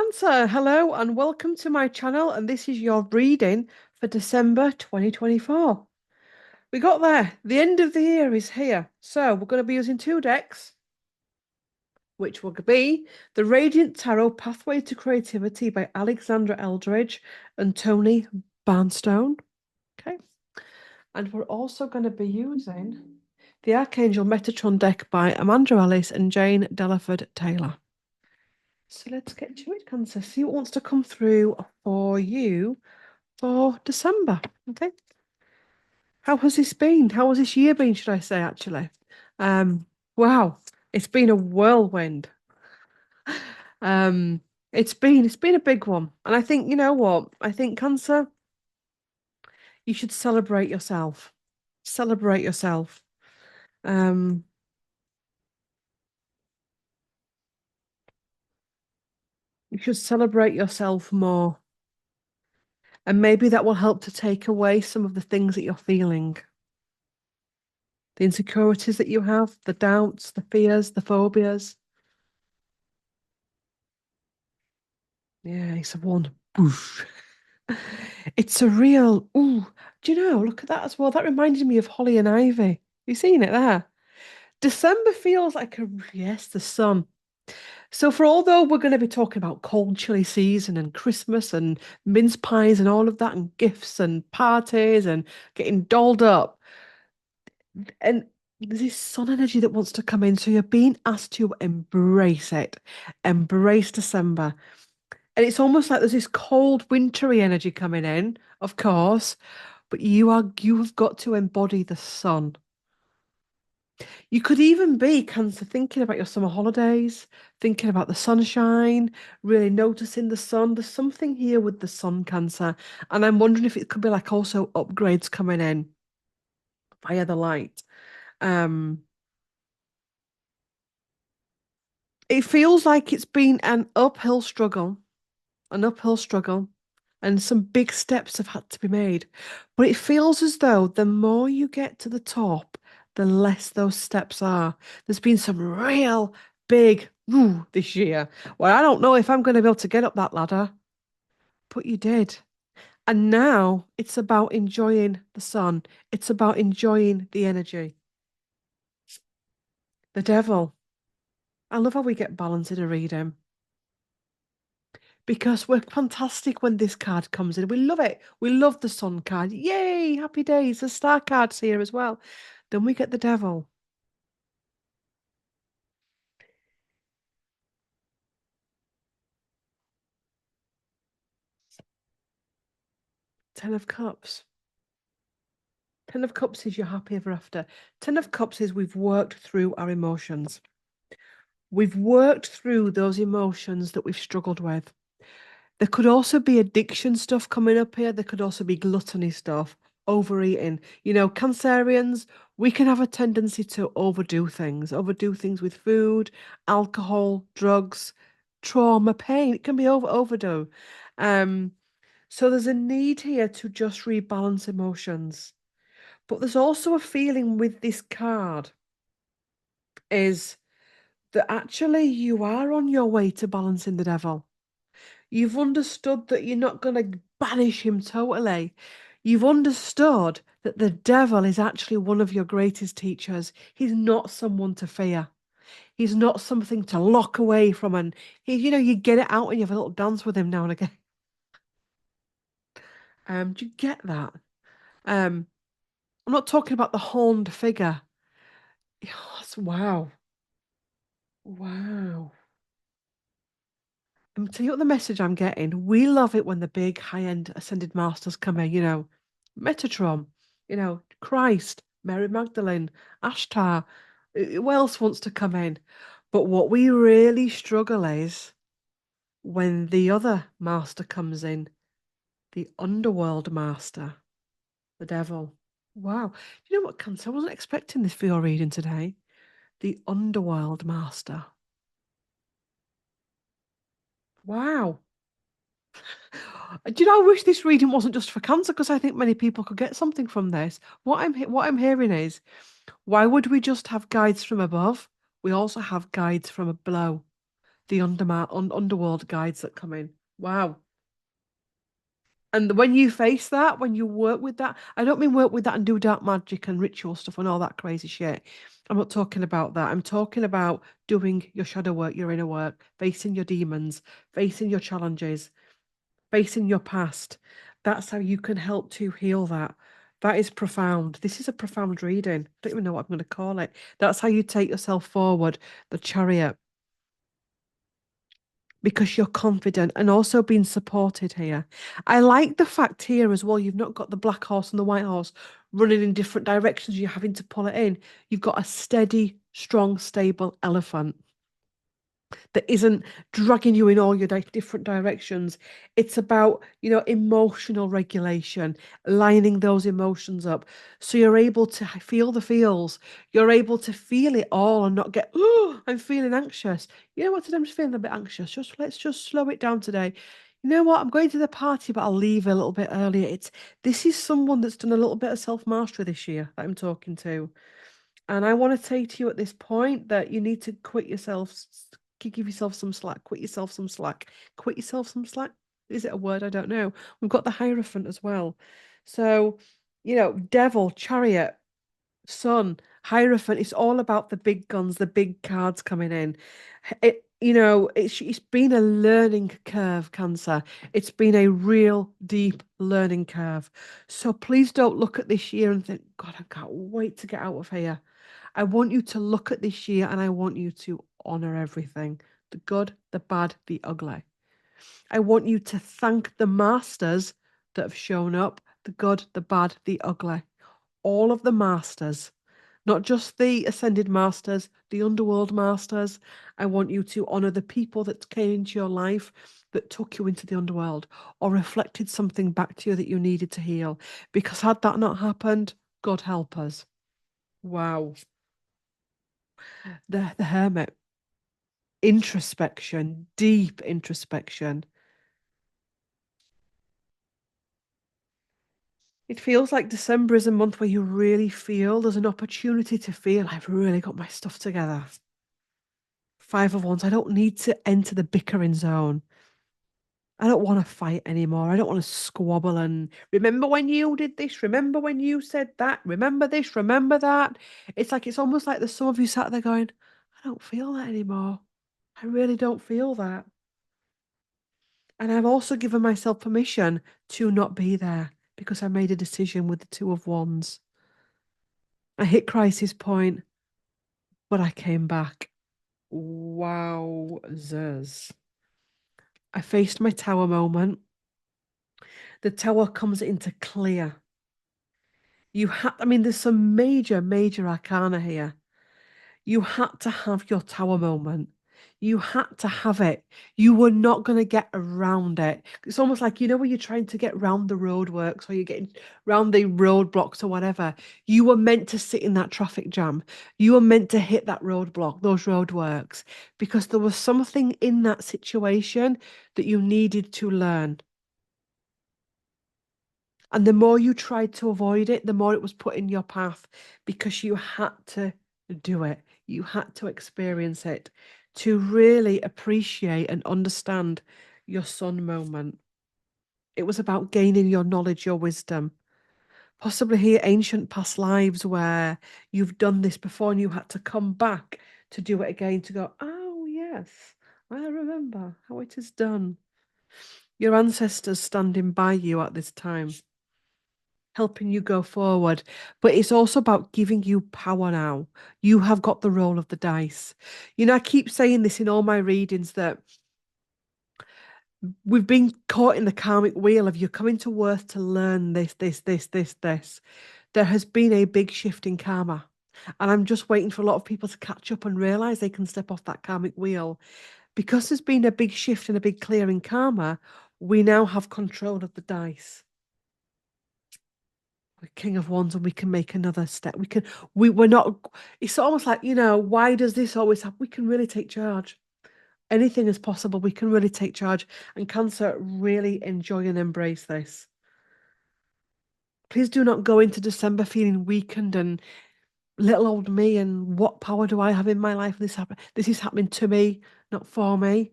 Cancer, hello and welcome to my channel, and this is your reading for December 2024. We got there. The end of the year is here. So we're going to be using two decks, which will be the Radiant Tarot Pathway to Creativity by Alexandra Eldridge and Tony Barnstone. Okay. And we're also going to be using the Archangel Metatron deck by Amanda Ellis and Jane Delaford Taylor. So let's get to it, Cancer. See what wants to come through for you for December. Okay. How has this been? How has this year been, should I say, actually? Wow, it's been a whirlwind. Um, it's been a big one. And I think, you know what? I think Cancer, you should celebrate yourself. Celebrate yourself. Um, you should celebrate yourself more. And maybe that will help to take away some of the things that you're feeling. The insecurities that you have, the doubts, the fears, the phobias. Yeah, it's a one. Boof. It's a real, ooh, do you know, look at that as well. That reminded me of Holly and Ivy. You seen it there? December feels like a, yes, the sun. So for although we're going to be talking about cold, chilly season and Christmas and mince pies and all of that and gifts and parties and getting dolled up, and there's this sun energy that wants to come in. So you're being asked to embrace it, embrace December. And it's almost like there's this cold, wintry energy coming in, of course, but you've got to embody the sun. You could even be Cancer thinking about your summer holidays, thinking about the sunshine, really noticing the sun. There's something here with the sun, Cancer. And I'm wondering if it could be like also upgrades coming in via the light. Um, it feels like it's been an uphill struggle, and some big steps have had to be made. But it feels as though the more you get to the top, the less those steps are. There's been some real big this year. Well, I don't know if I'm going to be able to get up that ladder, but you did. And now it's about enjoying the sun. It's about enjoying the energy. The devil. I love how we get balance in a reading because we're fantastic when this card comes in. We love it. We love the sun card. Yay, happy days. The star card's here as well. Then we get the devil. Ten of Cups. Ten of Cups is you're happy ever after. Ten of Cups is we've worked through our emotions. We've worked through those emotions that we've struggled with. There could also be addiction stuff coming up here. There could also be gluttony stuff, overeating. You know, Cancerians, we can have a tendency to overdo things with food, alcohol, drugs, trauma, pain. It can be overdue. Um, so there's a need here to just rebalance emotions. But there's also a feeling with this card is that actually you are on your way to balancing the devil. You've understood that you're not going to banish him totally. You've understood that the devil is actually one of your greatest teachers. He's not someone to fear. He's not something to lock away from. And you get it out and you have a little dance with him now and again. Do you get that? Um, I'm not talking about the horned figure. Yes, wow. Wow. I'm tell you what the message I'm getting. We love it when the big high-end ascended masters come in, Metatron, Christ, Mary Magdalene, Ashtar. Who else wants to come in? But what we really struggle is when the other master comes in, the underworld master, the devil. Wow. You know what, Cancer? I wasn't expecting this for your reading today. The underworld master. Wow. Do you know, I wish this reading wasn't just for Cancer because I think many people could get something from this. What I'm hearing is, why would we just have guides from above? We also have guides from below. the underworld guides that come in. Wow. And when you face that, when you work with that, I don't mean work with that and do dark magic and ritual stuff and all that crazy shit. I'm not talking about that. I'm talking about doing your shadow work, your inner work, facing your demons, facing your challenges, facing your past. That's how you can help to heal that. That is profound. This is a profound reading. I don't even know what I'm going to call it. That's how you take yourself forward, the chariot, because you're confident and also being supported here. I like the fact here as well, you've not got the black horse and the white horse running in different directions. You're having to pull it in. You've got a steady, strong, stable elephant that isn't dragging you in all your different directions. It's about, emotional regulation, lining those emotions up. So you're able to feel the feels. You're able to feel it all and not get, oh, I'm feeling anxious. You know what, today I'm just feeling a bit anxious. Let's just slow it down today. You know what? I'm going to the party, but I'll leave a little bit earlier. This is someone that's done a little bit of self-mastery this year that I'm talking to. And I want to say to you at this point that you need to give yourself some slack, quit yourself some slack, quit yourself some slack. Is it a word? I don't know. We've got the Hierophant as well. So, devil, chariot, sun, Hierophant, it's all about the big guns, the big cards coming in. It's been a learning curve, Cancer. It's been a real deep learning curve. So please don't look at this year and think, God, I can't wait to get out of here. I want you to look at this year and I want you to honor everything, the good, the bad, the ugly. I want you to thank the masters that have shown up, the good, the bad, the ugly. All of the masters, not just the ascended masters, the underworld masters. I want you to honor the people that came into your life that took you into the underworld or reflected something back to you that you needed to heal. Because had that not happened, God help us. Wow. The Hermit. Introspection, deep introspection. It feels like December is a month where you really feel there's an opportunity to feel I've really got my stuff together. Five of Wands, I don't need to enter the bickering zone. I don't want to fight anymore. I don't want to squabble and remember when you did this, remember when you said that, remember this, remember that. It's almost like there's some of you sat there going, I don't feel that anymore. I really don't feel that. And I've also given myself permission to not be there because I made a decision with the Two of Wands. I hit crisis point, but I came back. Wowzers. I faced my tower moment. The tower comes into clear. There's some major, major arcana here. You had to have your tower moment. You had to have it. You were not going to get around it. It's almost like, when you're trying to get round the roadworks or you're getting round the roadblocks or whatever, you were meant to sit in that traffic jam. You were meant to hit that roadblock, those roadworks, because there was something in that situation that you needed to learn. And the more you tried to avoid it, the more it was put in your path because you had to do it. You had to experience it to really appreciate and understand your sun moment. It was about gaining your knowledge, your wisdom. Possibly here, ancient past lives where you've done this before and you had to come back to do it again to go, oh, yes, I remember how it is done. Your ancestors standing by you at this time, helping you go forward. But it's also about giving you power now. You have got the roll of the dice. I keep saying this in all my readings that we've been caught in the karmic wheel of you're coming to Earth to learn this, this, this, this, this. There has been a big shift in karma. And I'm just waiting for a lot of people to catch up and realize they can step off that karmic wheel. Because there's been a big shift and a big clear in karma, we now have control of the dice. King of Wands, and we can make another step. We're not, it's almost like, why does this always happen? We can really take charge. Anything is possible. We can really take charge. And Cancer, really enjoy and embrace this. Please do not go into December feeling weakened and little old me and what power do I have in my life? This is happening to me, not for me.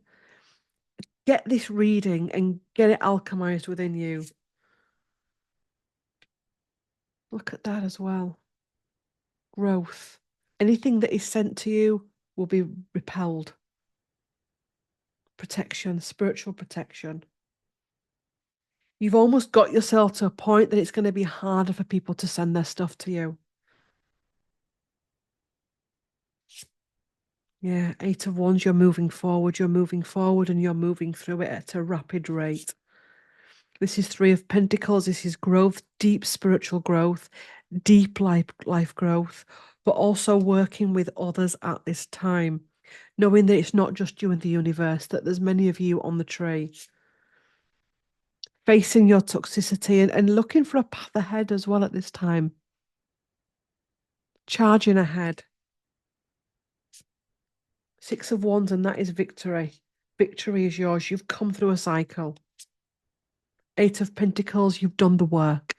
Get this reading and get it alchemized within you. Look at that as well. Growth. Anything that is sent to you will be repelled. Protection, spiritual protection. You've almost got yourself to a point that it's going to be harder for people to send their stuff to you. Yeah, Eight of Wands, you're moving forward, and you're moving through it at a rapid rate. This is Three of Pentacles. This is growth, deep spiritual growth, deep life growth, but also working with others at this time, knowing that it's not just you and the universe, that there's many of you on the tree. Facing your toxicity and looking for a path ahead as well at this time. Charging ahead. Six of Wands, and that is victory. Victory is yours. You've come through a cycle. Eight of Pentacles, you've done the work.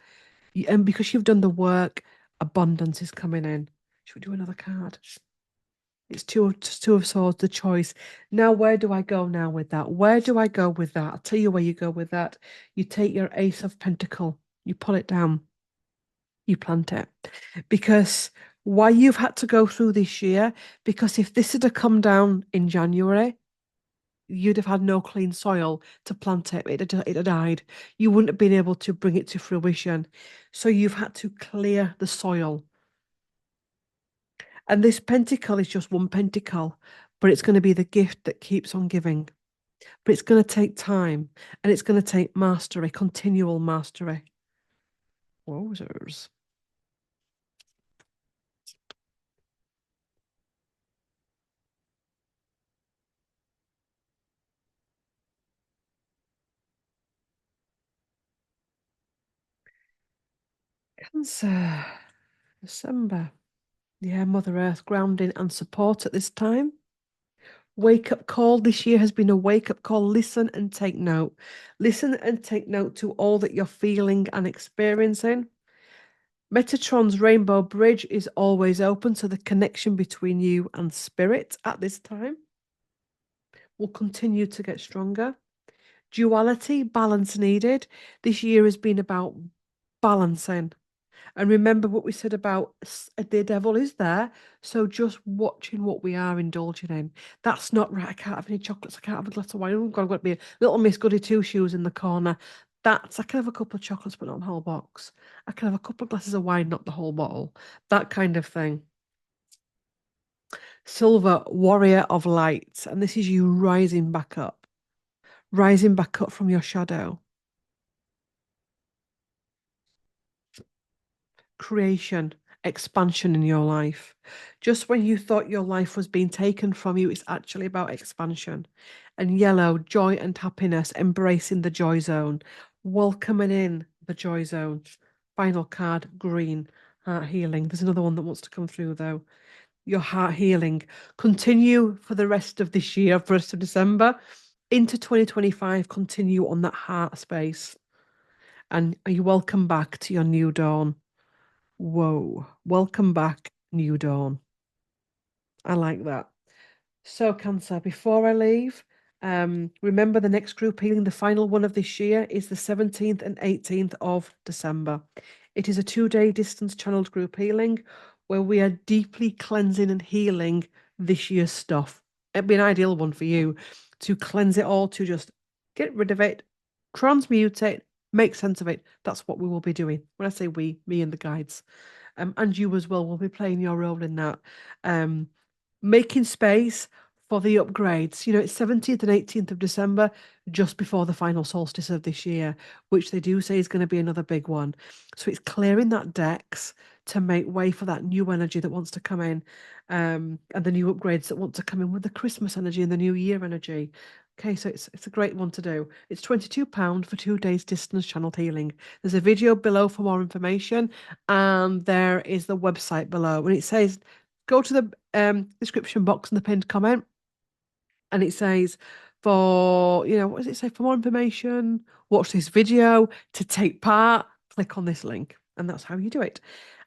And because you've done the work, abundance is coming in. Should we do another card? It's two of Swords, the choice. Now, where do I go now with that? Where do I go with that? I'll tell you where you go with that. You take your Ace of Pentacle, you pull it down, you plant it. Because why you've had to go through this year, because if this had come down in January, you'd have had no clean soil to plant it. It had died. You wouldn't have been able to bring it to fruition. So you've had to clear the soil. And this pentacle is just one pentacle, but it's going to be the gift that keeps on giving. But it's going to take time, and it's going to take mastery, continual mastery. Wowzers. Cancer. December. Yeah, Mother Earth, grounding and support at this time. Wake up call this year has been a wake up call. Listen and take note. Listen and take note to all that you're feeling and experiencing. Metatron's Rainbow Bridge is always open, so the connection between you and spirit at this time will continue to get stronger. Duality, balance needed. This year has been about balancing. And remember what we said about the devil is there. So just watching what we are indulging in. That's not right. I can't have any chocolates. I can't have a glass of wine. Oh, God, I've got to be a little Miss Goody Two Shoes in the corner. I can have a couple of chocolates, but not the whole box. I can have a couple of glasses of wine, not the whole bottle. That kind of thing. Silver, warrior of light. And this is you rising back up. Rising back up from your shadow. Creation, expansion in your life. Just when you thought your life was being taken from you, it's actually about expansion. And yellow, joy and happiness, embracing the joy zone, welcoming in the joy zone. Final card, green, heart healing. There's another one that wants to come through though. Your heart healing. Continue for the rest of this year, for the rest of December, into 2025. Continue on that heart space. And are you welcome back to your new dawn? Whoa. Welcome back, New Dawn. I like that. So, Cancer, before I leave, remember the next group healing, the final one of this year, is the 17th and 18th of December. It is a 2-day distance channeled group healing where we are deeply cleansing and healing this year's stuff. It'd be an ideal one for you to cleanse it all, to just get rid of it, transmute it, make sense of it. That's what we will be doing. When I say we, me and the guides. And you as well will be playing your role in that. Making space for the upgrades. You know, it's 17th and 18th of December, just before the final solstice of this year, which they do say is going to be another big one. So it's clearing that decks to make way for that new energy that wants to come in, and the new upgrades that want to come in with the Christmas energy and the New Year energy. Okay, so it's a great one to do. It's £22 for 2 days distance channeled healing. There's a video below for more information, and there is the website below. And it says, go to the description box in the pinned comment, and it says, for, what does it say? For more information, watch this video. To take part, click on this link. And that's how you do it.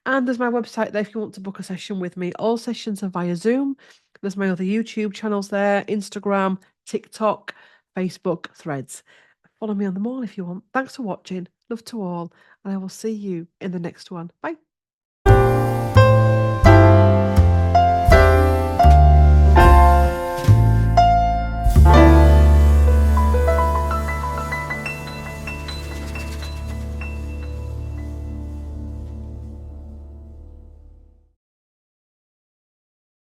And there's my website there if you want to book a session with me. All sessions are via Zoom. There's my other YouTube channels there, Instagram, TikTok, Facebook, Threads. Follow me on them all if you want. Thanks for watching. Love to all. And I will see you in the next one. Bye.